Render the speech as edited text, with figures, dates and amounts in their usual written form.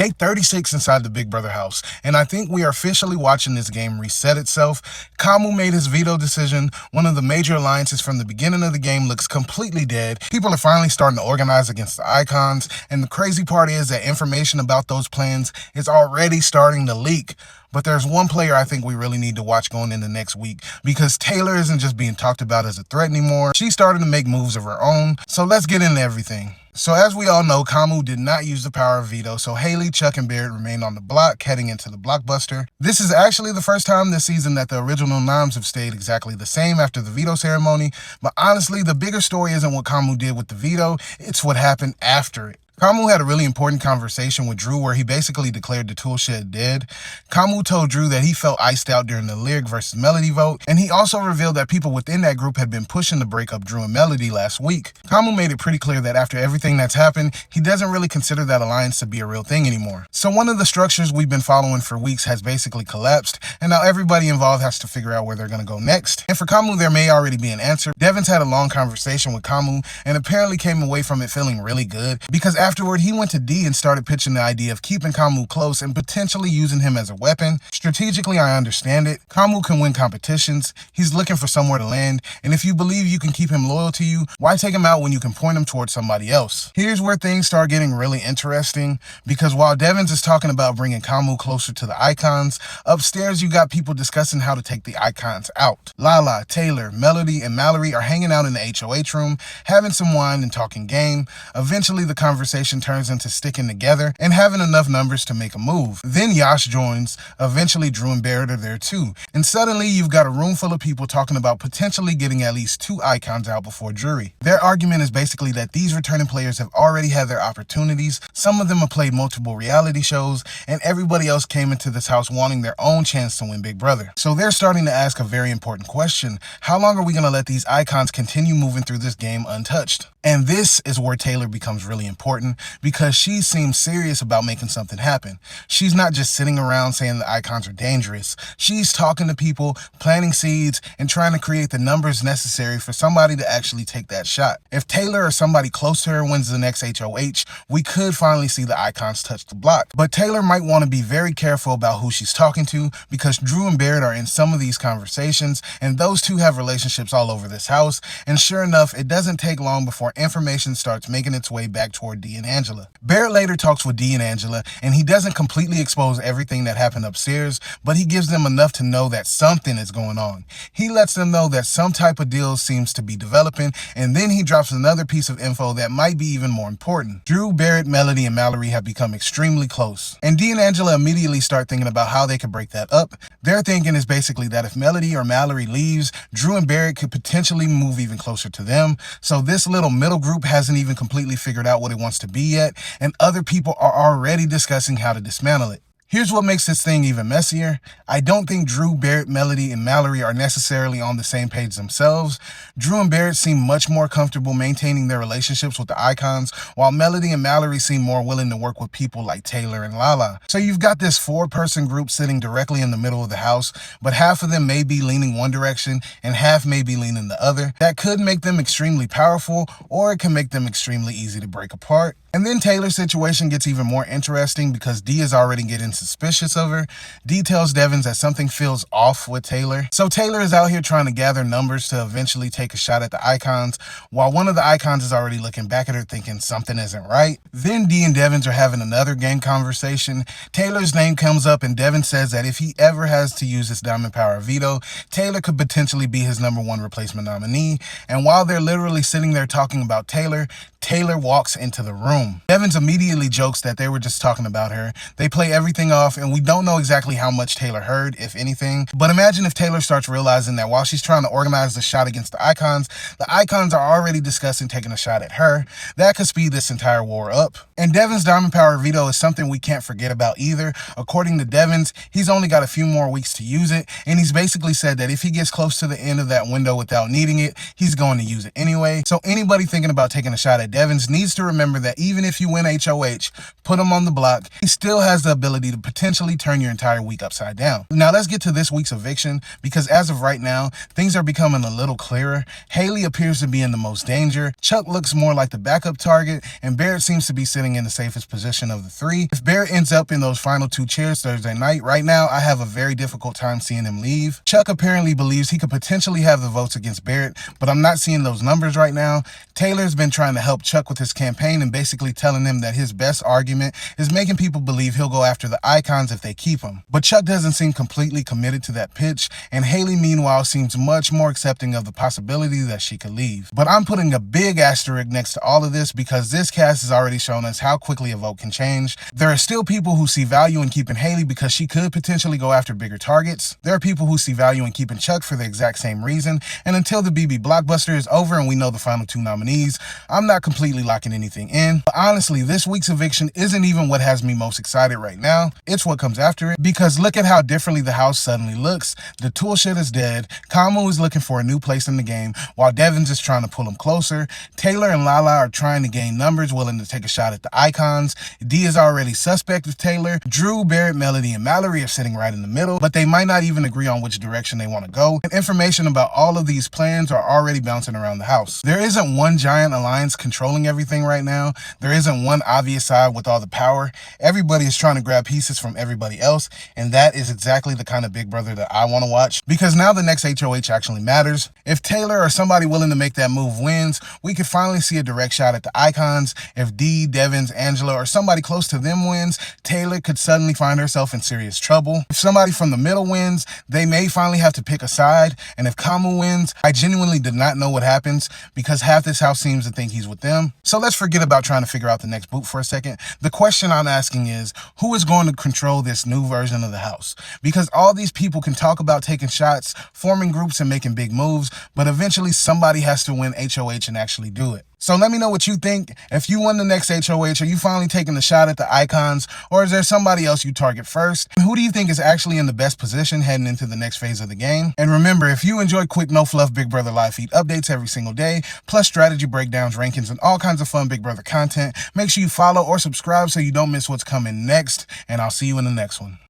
Day 36 inside the Big Brother house, and I think we are officially watching this game reset itself. Kamu made his veto decision. One of the major alliances from the beginning of the game looks completely dead. People are finally starting to organize against the icons, and the crazy part is that information about those plans is already starting to leak. But there's one player I think we really need to watch going into next week, because Taylor isn't just being talked about as a threat anymore. She started to make moves of her own. So let's get into everything. So as we all know, Kamu did not use the power of veto, so Haley, Chuck, and Barrett remained on the block heading into the Blockbuster. This is actually the first time this season that the original noms have stayed exactly the same after the veto ceremony, but honestly, the bigger story isn't what Kamu did with the veto, it's what happened after it. Kamu had a really important conversation with Drew where he basically declared the Toolshed dead. Kamu told Drew that he felt iced out during the Lyric versus Mallerie vote, and he also revealed that people within that group had been pushing to break up Drew and Mallerie last week. Kamu made it pretty clear that after everything that's happened, he doesn't really consider that alliance to be a real thing anymore. So one of the structures we've been following for weeks has basically collapsed, and now everybody involved has to figure out where they're going to go next. And for Kamu, there may already be an answer. Devens had a long conversation with Kamu and apparently came away from it feeling really good, because afterward, he went to D and started pitching the idea of keeping Kamu close and potentially using him as a weapon. Strategically, I understand it. Kamu can win competitions. He's looking for somewhere to land, and if you believe you can keep him loyal to you, why take him out when you can point him towards somebody else? Here's where things start getting really interesting, because while Devens is talking about bringing Kamu closer to the icons, upstairs you got people discussing how to take the icons out. Lala, Taylor, Melody, and Mallerie are hanging out in the HOH room, having some wine and talking game. Eventually, the conversation turns into sticking together and having enough numbers to make a move. Then Yash joins. Eventually, Drew and Barrett are there too. And suddenly, you've got a room full of people talking about potentially getting at least 2 icons out before jury. Their argument is basically that these returning players have already had their opportunities. Some of them have played multiple reality shows, and everybody else came into this house wanting their own chance to win Big Brother. So they're starting to ask a very important question. How long are we going to let these icons continue moving through this game untouched? And this is where Taylor becomes really important, because she seems serious about making something happen. She's not just sitting around saying the icons are dangerous. She's talking to people, planting seeds, and trying to create the numbers necessary for somebody to actually take that shot. If Taylor or somebody close to her wins the next HOH, we could finally see the icons touch the block. But Taylor might want to be very careful about who she's talking to, because Drew and Barrett are in some of these conversations, and those two have relationships all over this house. And sure enough, it doesn't take long before information starts making its way back toward D and Angela. Barrett later talks with D and Angela, and he doesn't completely expose everything that happened upstairs, but he gives them enough to know that something is going on. He lets them know that some type of deal seems to be developing, and then he drops another piece of info that might be even more important. Drew, Barrett, Melody, and Mallerie have become extremely close, and D and Angela immediately start thinking about how they could break that up. Their thinking is basically that if Melody or Mallerie leaves, Drew and Barrett could potentially move even closer to them. So this little middle group hasn't even completely figured out what it wants to be yet, and other people are already discussing how to dismantle it. Here's what makes this thing even messier. I don't think Drew, Barrett, Melody, and Mallerie are necessarily on the same page themselves. Drew and Barrett seem much more comfortable maintaining their relationships with the icons, while Melody and Mallerie seem more willing to work with people like Taylor and Lala. So you've got this 4-person group sitting directly in the middle of the house, but half of them may be leaning one direction and half may be leaning the other. That could make them extremely powerful, or it can make them extremely easy to break apart. And then Taylor's situation gets even more interesting, because D is already getting suspicious of her. D tells Devens that something feels off with Taylor. So Taylor is out here trying to gather numbers to eventually take a shot at the icons, while one of the icons is already looking back at her thinking something isn't right. Then D and Devens are having another game conversation. Taylor's name comes up, and Devens says that if he ever has to use his diamond power veto, Taylor could potentially be his #1 replacement nominee. And while they're literally sitting there talking about Taylor, Taylor walks into the room. Devens immediately jokes that they were just talking about her. They play everything off, and we don't know exactly how much Taylor heard, if anything. But imagine if Taylor starts realizing that while she's trying to organize the shot against the icons are already discussing taking a shot at her. That could speed this entire war up. And Devens' diamond power veto is something we can't forget about either. According to Devens, he's only got a few more weeks to use it, and he's basically said that if he gets close to the end of that window without needing it, he's going to use it anyway. So anybody thinking about taking a shot at that Devens needs to remember that even if you win HOH, put him on the block, he still has the ability to potentially turn your entire week upside down. Now let's get to this week's eviction, because as of right now, things are becoming a little clearer. Haley appears to be in the most danger, Chuck looks more like the backup target, and Barrett seems to be sitting in the safest position of the three. If Barrett ends up in those final two chairs Thursday night, right now I have a very difficult time seeing him leave. Chuck apparently believes he could potentially have the votes against Barrett, but I'm not seeing those numbers right now. Taylor's been trying to help Chuck with his campaign and basically telling him that his best argument is making people believe he'll go after the icons if they keep him. But Chuck doesn't seem completely committed to that pitch, and Haley meanwhile seems much more accepting of the possibility that she could leave. But I'm putting a big asterisk next to all of this because this cast has already shown us how quickly a vote can change. There are still people who see value in keeping Haley because she could potentially go after bigger targets. There are people who see value in keeping Chuck for the exact same reason, and until the BB Blockbuster is over and we know the final two nominees, I'm not completely locking anything in. But honestly, this week's eviction isn't even what has me most excited right now. It's what comes after it, because look at how differently the house suddenly looks. The Toolshed is dead, Kamu is looking for a new place in the game, while Devens is trying to pull him closer. Taylor and Lala are trying to gain numbers, willing to take a shot at the icons. D is already suspect of Taylor. Drew, Barrett, Melody, and Mallerie are sitting right in the middle, but they might not even agree on which direction they want to go. And information about all of these plans are already bouncing around the house. There isn't one giant alliance controlling everything right now. There isn't one obvious side with all the power. Everybody is trying to grab pieces from everybody else, and that is exactly the kind of Big Brother that I want to watch, because now the next HOH actually matters. If Taylor or somebody willing to make that move wins, we could finally see a direct shot at the icons. If D, Devens, Angela, or somebody close to them wins, Taylor could suddenly find herself in serious trouble. If somebody from the middle wins, they may finally have to pick a side. And if Kamu wins, I genuinely did not know what happens, because half this house seems to think he's with them. So let's forget about trying to figure out the next boot for a second. The question I'm asking is, who is going to control this new version of the house? Because all these people can talk about taking shots, forming groups, and making big moves, but eventually somebody has to win HOH and actually do it. So let me know what you think. If you won the next HOH, are you finally taking the shot at the icons, or is there somebody else you target first? And who do you think is actually in the best position heading into the next phase of the game? And remember, if you enjoy quick, no fluff Big Brother live feed updates every single day, plus strategy breakdowns, rankings, and all kinds of fun Big Brother content, make sure you follow or subscribe so you don't miss what's coming next, and I'll see you in the next one.